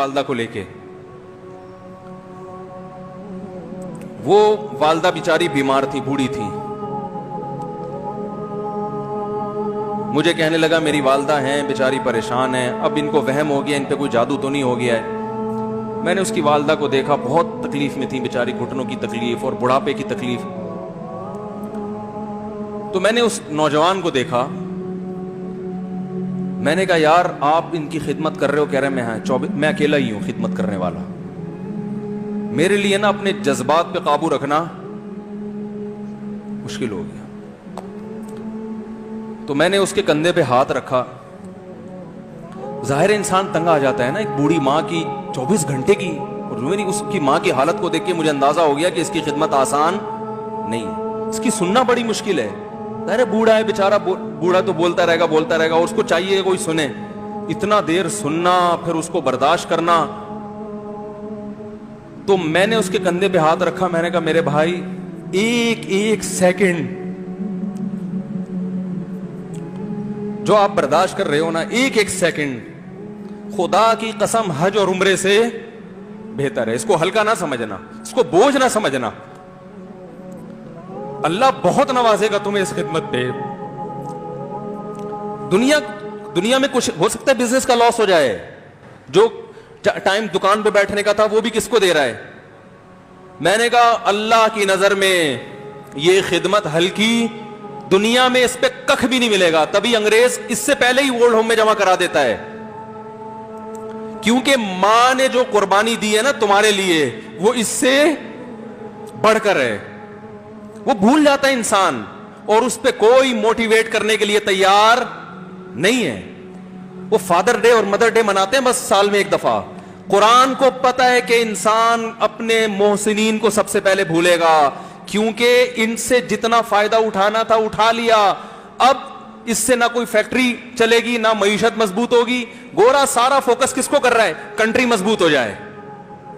والدہ کو لے کے. وہ والدہ بیچاری بیمار تھی, بوڑھی تھی. مجھے کہنے لگا میری والدہ ہیں بیچاری پریشان ہیں, اب ان کو وہم ہو گیا, ان پہ کوئی جادو تو نہیں ہو گیا ہے. میں نے اس کی والدہ کو دیکھا, بہت تکلیف میں تھی بیچاری, گھٹنوں کی تکلیف اور بڑھاپے کی تکلیف. تو میں نے اس نوجوان کو دیکھا, میں نے کہا یار آپ ان کی خدمت کر رہے ہو؟ کہہ رہے میں اکیلا ہی ہوں خدمت کرنے والا. میرے لیے نا اپنے جذبات پہ قابو رکھنا مشکل ہو گیا. تو میں نے اس کے کندھے پہ ہاتھ رکھا. ظاہر انسان تنگ آ جاتا ہے نا, ایک بوڑھی ماں کی 24 گھنٹے کی, اور میری اس کی ماں کی حالت کو دیکھ کے مجھے اندازہ ہو گیا کہ اس کی خدمت آسان نہیں ہے, اس کی سننا بڑی مشکل ہے. ظاہر بوڑھا ہے بیچارہ, بوڑھا تو بولتا رہے گا, اور اس کو چاہیے کہ کوئی سنے. اتنا دیر سننا, پھر اس کو برداشت کرنا. تو میں نے اس کے کندھے پہ ہاتھ رکھا, میں نے کہا میرے بھائی ایک سیکنڈ جو آپ برداشت کر رہے ہو نا, ایک سیکنڈ خدا کی قسم حج اور عمرے سے بہتر ہے. اس کو ہلکا نہ سمجھنا, اس کو بوجھ نہ سمجھنا. اللہ بہت نوازے گا تمہیں اس خدمت پہ. دنیا میں کچھ ہو سکتا ہے بزنس کا لاس ہو جائے, جو ٹائم دکان پہ بیٹھنے کا تھا وہ بھی کس کو دے رہا ہے. میں نے کہا اللہ کی نظر میں یہ خدمت ہلکی, دنیا میں اس پہ کخ بھی نہیں ملے گا. تبھی انگریز اس سے پہلے ہی اولڈ ہوم میں جمع کرا دیتا ہے, کیونکہ ماں نے جو قربانی دی ہے نا تمہارے لیے, وہ اس سے بڑھ کر ہے. وہ بھول جاتا ہے انسان, اور اس پہ کوئی موٹیویٹ کرنے کے لیے تیار نہیں ہے. وہ فادر ڈے اور مدر ڈے مناتے ہیں بس سال میں ایک دفعہ. قرآن کو پتا ہے کہ انسان اپنے محسنین کو سب سے پہلے بھولے گا, کیونکہ ان سے جتنا فائدہ اٹھانا تھا اٹھا لیا. اب اس سے نہ کوئی فیکٹری چلے گی, نہ معیشت مضبوط ہوگی. گورا سارا فوکس کس کو کر رہا ہے؟ کنٹری مضبوط ہو جائے,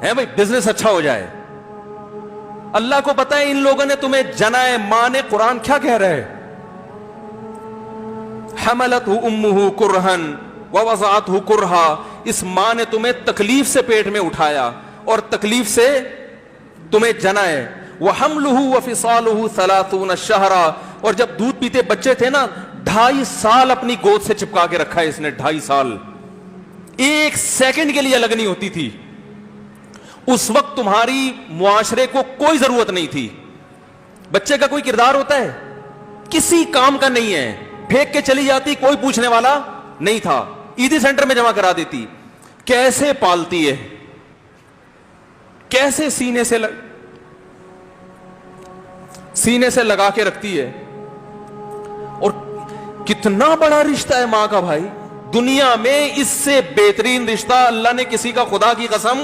ہے بھائی, بزنس اچھا ہو جائے. اللہ کو پتا ہے ان لوگوں نے تمہیں جنا ہے. ماں نے, قرآن کیا کہہ رہا ہے؟ حملتہ امہ کرہن ووضعتہ کرہا. اس ماں نے تمہیں تکلیف سے پیٹ میں اٹھایا اور تکلیف سے تمہیں جنا ہے. وحملہ وفصالہ 30 شہرا. اور جب دودھ پیتے بچے تھے نا, 2.5 سال اپنی گود سے چپکا کے رکھا ہے اس نے. 2.5 سال, ایک سیکنڈ کے لیے الگ نہیں ہوتی تھی. اس وقت تمہاری معاشرے کو کوئی ضرورت نہیں تھی. بچے کا کوئی کردار ہوتا ہے؟ کسی کام کا نہیں ہے. پھینک کے چلی جاتی, کوئی پوچھنے والا نہیں تھا. عیدی سینٹر میں جمع کرا دیتی. کیسے پالتی ہے, کیسے سینے سے لگا کے رکھتی ہے. اور کتنا بڑا رشتہ ہے ماں کا بھائی. دنیا میں اس سے بہترین رشتہ اللہ نے کسی کا خدا کی قسم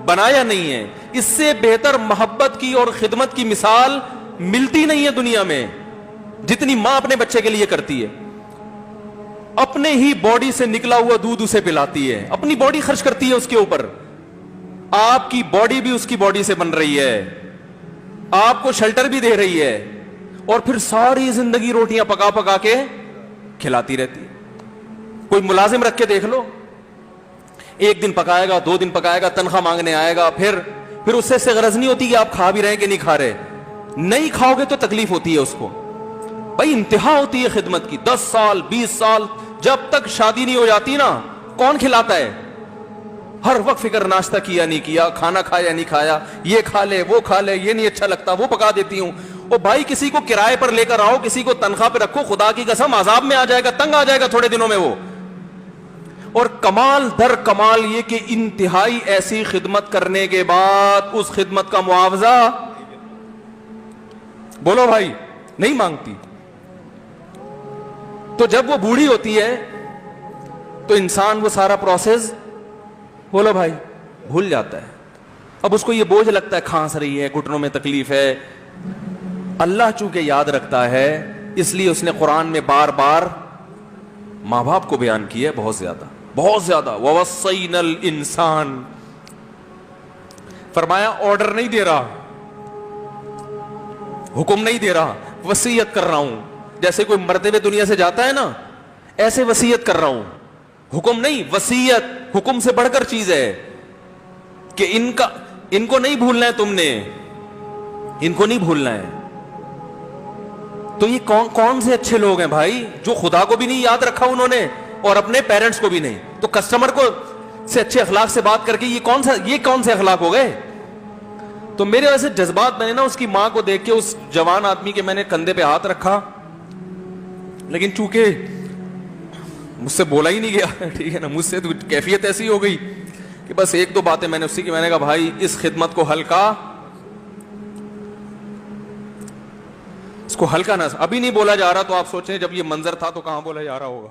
بنایا نہیں ہے. اس سے بہتر محبت کی اور خدمت کی مثال ملتی نہیں ہے دنیا میں, جتنی ماں اپنے بچے کے لیے کرتی ہے. اپنے ہی باڈی سے نکلا ہوا دودھ اسے پلاتی ہے, اپنی باڈی خرچ کرتی ہے اس کے اوپر. آپ کی باڈی بھی اس کی باڈی سے بن رہی ہے, آپ کو شیلٹر بھی دے رہی ہے, اور پھر ساری زندگی روٹیاں پکا پکا کے کھلاتی رہتی ہے. کوئی ملازم رکھ کے دیکھ لو, 1 دن پکائے گا, 2 دن پکائے گا, تنخواہ مانگنے آئے گا, پھر اس سے غرض نہیں ہوتی کہ آپ کھا بھی رہے ہیں کہ نہیں کھا رہے. نہیں کھاؤ گے تو تکلیف ہوتی ہے اس کو. بھائی انتہا ہوتی ہے خدمت کی. 10 سال 20 سال, جب تک شادی نہیں ہو جاتی نا, کون کھلاتا ہے؟ ہر وقت فکر, ناشتہ کیا نہیں کیا, کھانا کھایا نہیں کھایا, یہ کھا لے وہ کھا لے, یہ نہیں اچھا لگتا وہ پکا دیتی ہوں. او بھائی کسی کو کرائے پر لے کر آؤ, کسی کو تنخواہ پہ رکھو, خدا کی قسم عذاب میں آ جائے گا, تنگ آ جائے گا تھوڑے دنوں میں وہ. اور کمال در کمال یہ کہ انتہائی ایسی خدمت کرنے کے بعد اس خدمت کا معاوضہ بولو بھائی نہیں مانگتی. تو جب وہ بوڑھی ہوتی ہے تو انسان وہ سارا پروسیس بولو بھائی بھول جاتا ہے. اب اس کو یہ بوجھ لگتا ہے, کھانس رہی ہے, گھٹنوں میں تکلیف ہے. اللہ چونکہ یاد رکھتا ہے اس لیے اس نے قرآن میں بار بار ماں باپ کو بیان کیا ہے, بہت زیادہ بہت زیادہ. وَوَصَّيْنَا الْإِنسَانَ, فرمایا آرڈر نہیں دے رہا, حکم نہیں دے رہا, وصیت کر رہا ہوں. جیسے کوئی مرتے ہوئے دنیا سے جاتا ہے نا, ایسے وصیت کر رہا ہوں, حکم نہیں. وصیت حکم سے بڑھ کر چیز ہے. کہ ان کو نہیں بھولنا ہے تم نے, ان کو نہیں بھولنا ہے. تو یہ کون سے اچھے لوگ ہیں بھائی, جو خدا کو بھی نہیں یاد رکھا انہوں نے اور اپنے پیرنٹس کو بھی نہیں. تو کسٹمر کو سے اچھے اخلاق سے بات کر کے یہ کون سے اخلاق ہو گئے؟ تو میرے ویسے جذبات, میں نے نا اس کی ماں کو دیکھ کے اس جوان آدمی کے میں نے کندھے پہ ہاتھ رکھا, لیکن چونکہ مجھ سے بولا ہی نہیں گیا, ٹھیک ہے نا, مجھ سے تو کیفیت ایسی ہو گئی کہ بس ایک دو باتیں میں نے اسی کی, میں نے کہا بھائی اس خدمت کو ہلکا, اس کو ہلکا نہ, ابھی نہیں بولا جا رہا, تو آپ سوچیں جب یہ منظر تھا تو کہاں بولا جا رہا ہوگا.